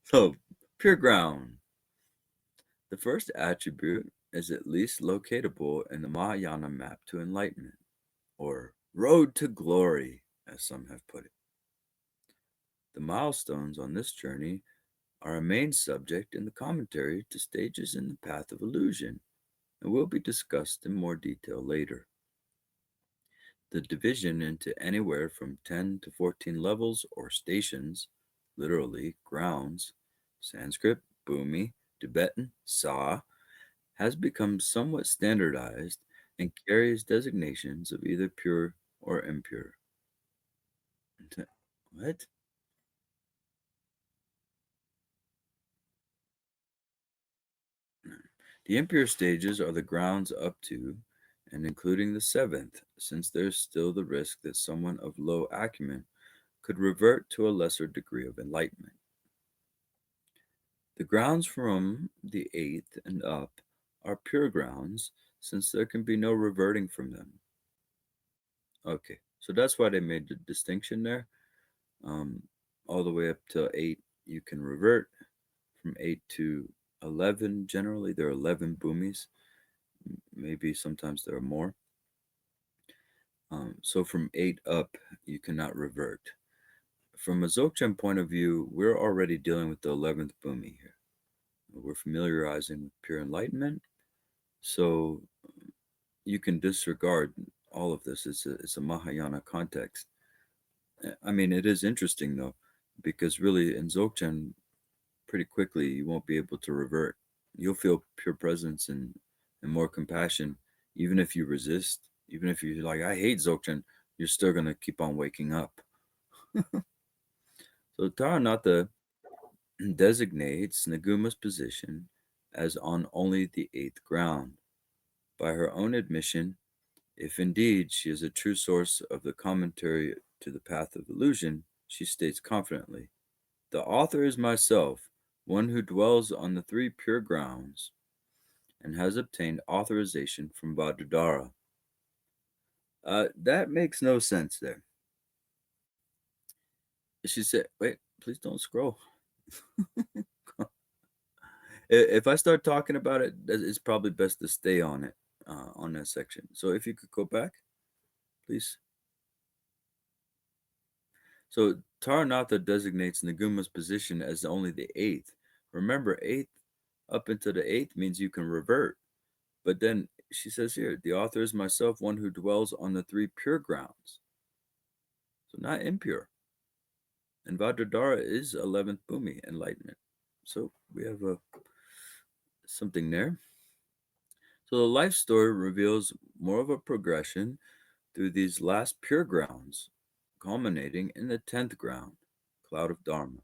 So, pure ground. The first attribute is at least locatable in the Mahayana map to enlightenment, or road to glory, as some have put it. The milestones on this journey are a main subject in the commentary to stages in the path of illusion and will be discussed in more detail later. The division into anywhere from 10 to 14 levels or stations, literally grounds, Sanskrit, Bhumi, Tibetan, Sa, has become somewhat standardized and carries designations of either pure or impure. What? The impure stages are the grounds up to and including the seventh, since there's still the risk that someone of low acumen could revert to a lesser degree of enlightenment. The grounds from the eighth and up are pure grounds, since there can be no reverting from them. Okay, so that's why they made the distinction there. Um, all the way up to 8, you can revert. From 8 to 11, generally, there are 11 boomies. Maybe sometimes there are more. So from 8 up, you cannot revert. From a Dzogchen point of view, we're already dealing with the 11th bhumi here. We're familiarizing with pure enlightenment, so you can disregard all of this. It's a Mahayana context. I mean, it is interesting though, because really in Dzogchen, pretty quickly you won't be able to revert. You'll feel pure presence and more compassion, even if you resist, even if you're like, I hate Dzogchen, you're still gonna keep on waking up. So Taranatha designates Naguma's position as on only the eighth ground. By her own admission, if indeed she is a true source of the commentary to the path of illusion, she states confidently, the author is myself, one who dwells on the three pure grounds, and has obtained authorization from Vajradhara. That makes no sense there. She said, wait, please don't scroll. If I start talking about it, it's probably best to stay on it, on that section. So if you could go back, please. So Taranatha designates Naguma's position as only the eighth. Remember, eighth up into the eighth means you can revert. But then she says here, the author is myself, one who dwells on the three pure grounds. So not impure. And Vajradhara is 11th Bhumi, enlightenment. So we have something there. So the life story reveals more of a progression through these last pure grounds, culminating in the 10th ground, cloud of Dharma.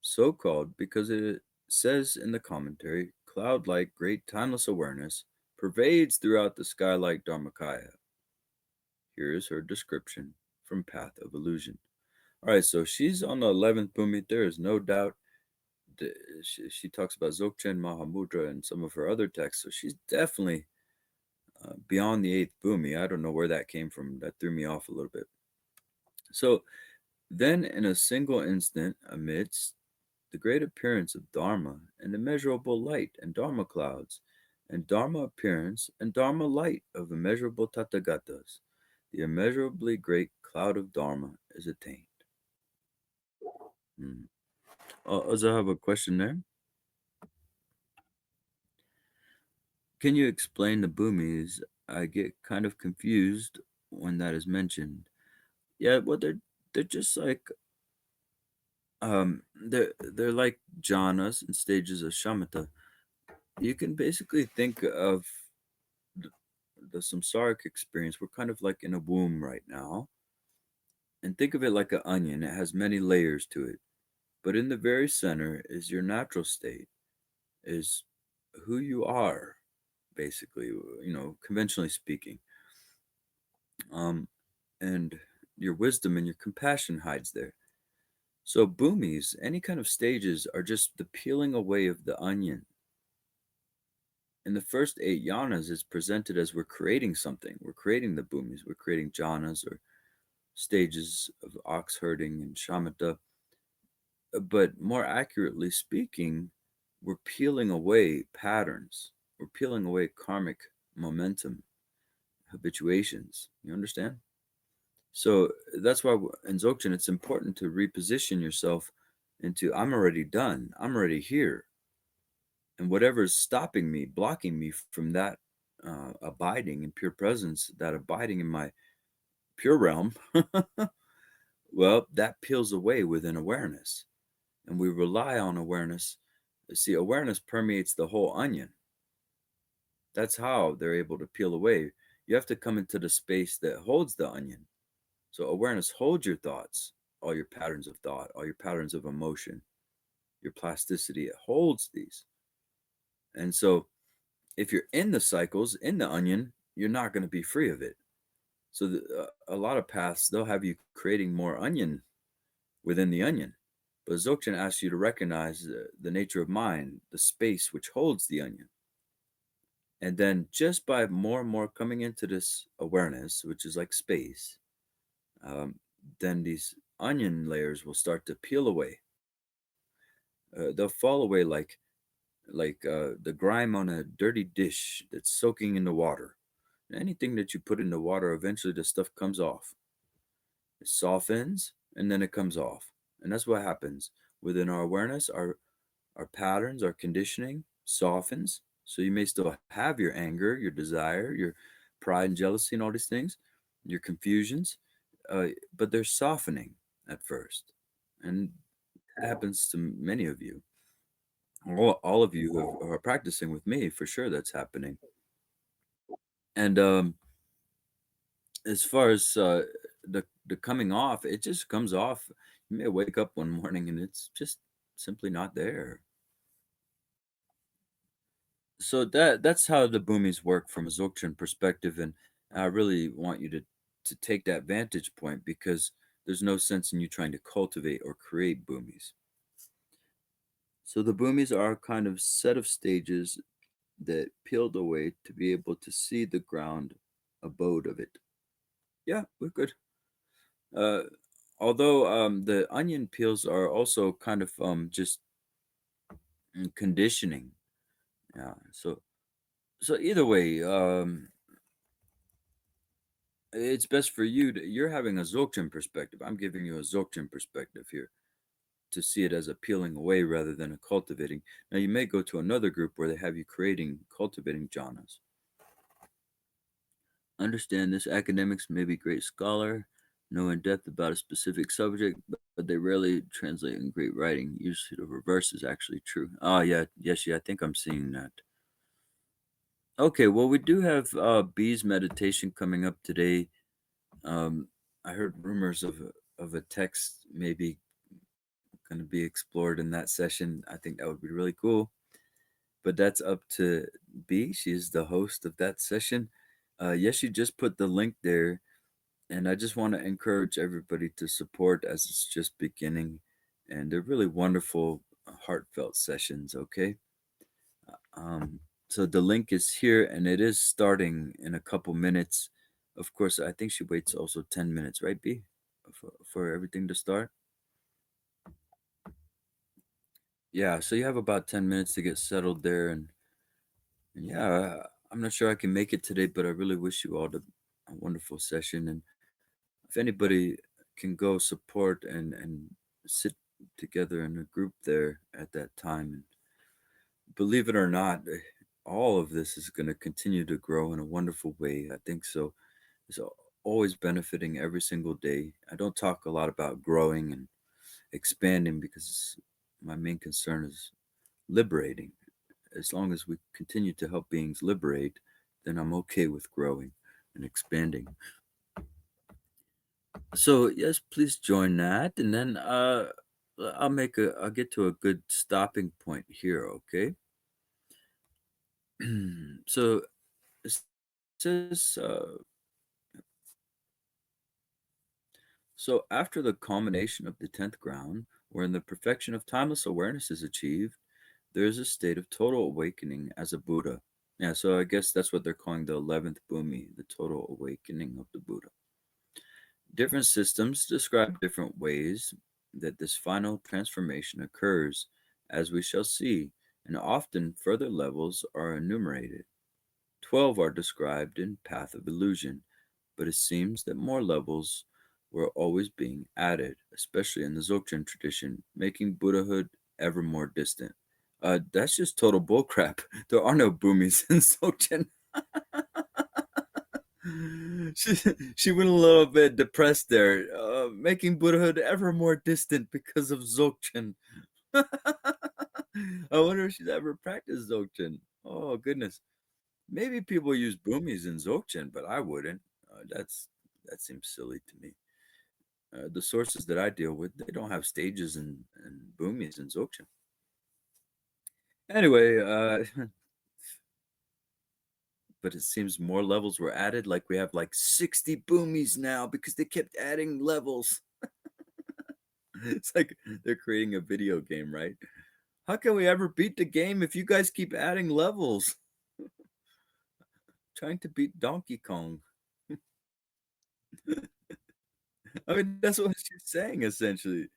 So called because it says in the commentary, cloud like great timeless awareness pervades throughout the sky like Dharmakaya. Here is her description from Path of Illusion. All right, so she's on the 11th Bhumi. There is no doubt. She talks about Dzogchen Mahamudra and some of her other texts, so she's definitely beyond the 8th Bhumi. I don't know where that came from. That threw me off a little bit. So then, in a single instant, amidst the great appearance of Dharma and immeasurable light and Dharma clouds, and Dharma appearance and Dharma light of immeasurable Tathagatas, the immeasurably great cloud of Dharma is attained. Hmm. Also, I have a question there. Can you explain the boomies? I get kind of confused when that is mentioned. Yeah, well, they're just like they're like jhanas and stages of shamatha. You can basically think of the, the samsaric experience. We're kind of like in a womb right now, and think of it like an onion. It has many layers to it, but in the very center is your natural state, is who you are, basically. Conventionally speaking, um, and your wisdom and your compassion hides there. So boomies, any kind of stages, are just the peeling away of the onion. In the first 8 yanas, it's presented as we're creating something. We're creating the boomies. We're creating jhanas or stages of ox herding and shamatha. But more accurately speaking, we're peeling away patterns. We're peeling away karmic momentum, habituations. You understand? So that's why in Dzogchen, it's important to reposition yourself into I'm already done. I'm already here. And whatever's stopping me, blocking me from that abiding in pure presence, that abiding in my pure realm, well, that peels away within awareness. And we rely on awareness. See, awareness permeates the whole onion. That's how they're able to peel away. You have to come into the space that holds the onion. So awareness holds your thoughts, all your patterns of thought, all your patterns of emotion, your plasticity. It holds these. And so if you're in the cycles, in the onion, you're not going to be free of it. So a lot of paths, they'll have you creating more onion within the onion. But Dzogchen asks you to recognize the nature of mind, the space which holds the onion. And then just by more and more coming into this awareness, which is like space, um, then these onion layers will start to peel away. They'll fall away like the grime on a dirty dish that's soaking in the water. Anything that you put in the water, eventually the stuff comes off. It softens and then it comes off. And that's what happens within our awareness. Our patterns, our conditioning softens. So you may still have your anger, your desire, your pride and jealousy, and all these things, your confusions, but they're softening at first. And it happens to many of you. All of you who are practicing with me, for sure, that's happening. And as far as the coming off, it just comes off. You may wake up one morning and it's just simply not there. So that's how the boomies work from a Dzogchen perspective, and I really want you to take that vantage point because there's no sense in you trying to cultivate or create boomies. So the boomies are a kind of set of stages that peeled away to be able to see the ground abode of it. Yeah, we're good. Uh, although the onion peels are also kind of just conditioning. Yeah. So either way, it's best for you to, you're having a Dzogchen perspective. I'm giving you a Dzogchen perspective here to see it as a peeling away rather than a cultivating. Now, you may go to another group where they have you creating, cultivating jhanas. Understand this academics may be great scholar, know in depth about a specific subject, but they rarely translate in great writing. Usually the reverse is actually true. Oh, yeah. Yes, yeah, I think I'm seeing that. Okay, well, we do have B's meditation coming up today. Um, I heard rumors of a text maybe going to be explored in that session. I think that would be really cool. But that's up to B. She is the host of that session. Yes, she just put the link there, and I just want to encourage everybody to support as it's just beginning, and they're really wonderful, heartfelt sessions. Okay. Um, so the link is here, and it is starting in a couple minutes. Of course, I think she waits also 10 minutes, right, B, for everything to start. Yeah, so you have about 10 minutes to get settled there, and yeah, I'm not sure I can make it today, but I really wish you all a wonderful session. And if anybody can go support and sit together in a group there at that time, and believe it or not, all of this is going to continue to grow in a wonderful way. I think so. It's always benefiting every single day. I don't talk a lot about growing and expanding because my main concern is liberating. As long as we continue to help beings liberate, then I'm okay with growing and expanding. So yes, please join that, and then I'll get to a good stopping point here. Okay. So it says so after the culmination of the 10th ground, wherein the perfection of timeless awareness is achieved, there is a state of total awakening as a Buddha. Yeah, so I guess that's what they're calling the 11th Bhumi, the total awakening of the Buddha. Different systems describe different ways that this final transformation occurs, as we shall see, and often further levels are enumerated. 12 are described in Path of Illusion, but it seems that more levels were always being added, especially in the Dzogchen tradition, making Buddhahood ever more distant. That's just total bullcrap. There are no boomies in Dzogchen. she, she went a little bit depressed there, making Buddhahood ever more distant because of Dzogchen. I wonder if she's ever practiced Dzogchen. Oh, goodness. Maybe people use boomies in Dzogchen, but I wouldn't. That seems silly to me. The sources that I deal with, they don't have stages and boomies in Dzogchen. Anyway, but it seems more levels were added. Like we have like 60 boomies now because they kept adding levels. It's like they're creating a video game, right? How can we ever beat the game if you guys keep adding levels? Trying to beat Donkey Kong. I mean, that's what she's saying essentially.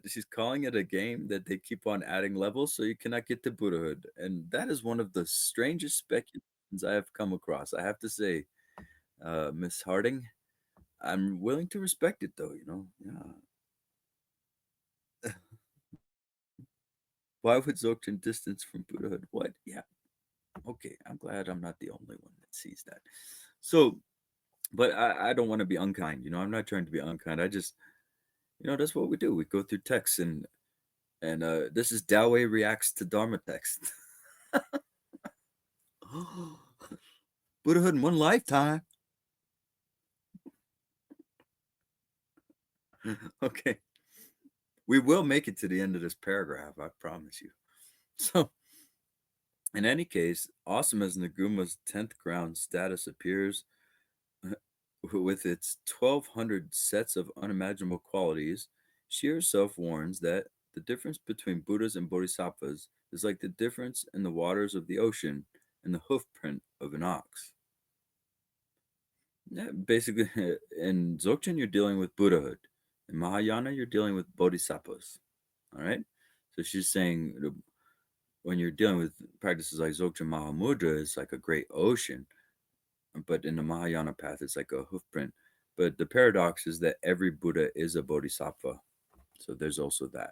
She's calling it a game that they keep on adding levels so you cannot get to Buddhahood. And that is one of the strangest speculations I have come across. I have to say, Miss Harding, I'm willing to respect it though, you know. Yeah. Why would Dzogchen distance from Buddhahood? What? Yeah. Okay. I'm glad I'm not the only one that sees that. So, but I don't want to be unkind, you know. I'm not trying to be unkind. I just, that's what we do. We go through texts and this is Dawei reacts to Dharma text. Buddhahood in one lifetime. Okay. We will make it to the end of this paragraph, I promise you. So, in any case, awesome as Naguma's 10th ground status appears, with its 1,200 sets of unimaginable qualities, she herself warns that the difference between Buddhas and Bodhisattvas is like the difference in the waters of the ocean and the hoofprint of an ox. Yeah, basically, in Dzogchen, you're dealing with Buddhahood. In Mahayana, you're dealing with Bodhisattvas. All right? So she's saying when you're dealing with practices like Dzogchen Mahamudra, it's like a great ocean. But in the Mahayana path, it's like a hoofprint. But the paradox is that every Buddha is a Bodhisattva. So there's also that.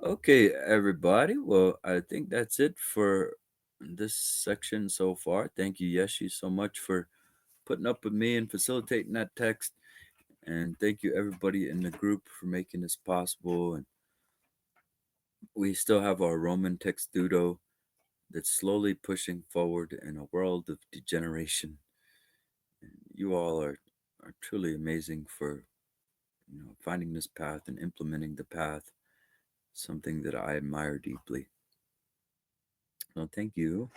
Okay, everybody. Well, I think that's it for this section so far. Thank you, Yeshi, so much for putting up with me and facilitating that text. And thank you, everybody in the group, for making this possible. And we still have our Roman Textudo that's slowly pushing forward in a world of degeneration. And you all are truly amazing for finding this path and implementing the path, something that I admire deeply. So thank you.